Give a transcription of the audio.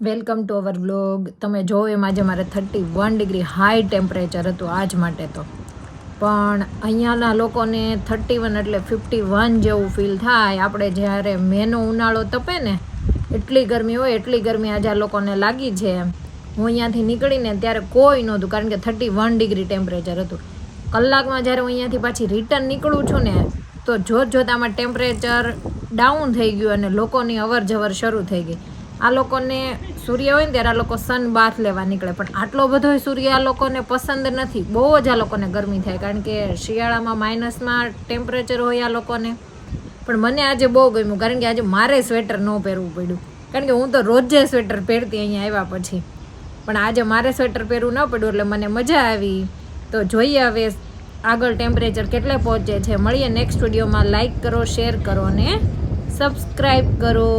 Welcome to our vlog. તમે જો એમ આજે મારે 31 ડિગ્રી હાઈ ટેમ્પરેચર હતું આજ માટે તો, પણ અહીંયાના લોકોને 31 એટલે 51 જેવું ફીલ થાય. આપણે જ્યારે મેનો ઉનાળો તપે ને એટલી ગરમી હોય, એટલી ગરમી આજે આ લોકોને લાગી છે. હું અહીંયાથી નીકળીને ત્યારે કોઈ નહોતું, કારણ કે 31 ડિગ્રી ટેમ્પરેચર હતું. કલાકમાં જ્યારે હું અહીંયાથી પાછી રિટર્ન નીકળું છું ને તો જોતામાં ટેમ્પરેચર ડાઉન થઈ ગયું અને લોકોની અવર જવર શરૂ થઈ ગઈ. આ લોકોને સૂર્ય હોય ને ત્યારે આ લોકો સન બાથ લેવા નીકળે, પણ આટલો બધો સૂર્ય આ લોકોને પસંદ નથી. બહુ જ આ લોકોને ગરમી થાય, કારણ કે શિયાળામાં માઇનસમાં ટેમ્પરેચર હોય આ લોકોને. પણ મને આજે બહુ ગમ્યું, કારણ કે આજે મારે સ્વેટર ન પહેરવું પડ્યું, કારણ કે હું તો રોજે સ્વેટર પહેરતી અહીંયા આવ્યા પછી, પણ આજે મારે સ્વેટર પહેરવું ન પડ્યું એટલે મને મજા આવી. તો જોઈએ હવે આગળ ટેમ્પરેચર કેટલે પહોંચે છે. મળીએ નેક્સ્ટ વિડીયોમાં. લાઈક કરો, શેર કરો અને સબસ્ક્રાઈબ કરો.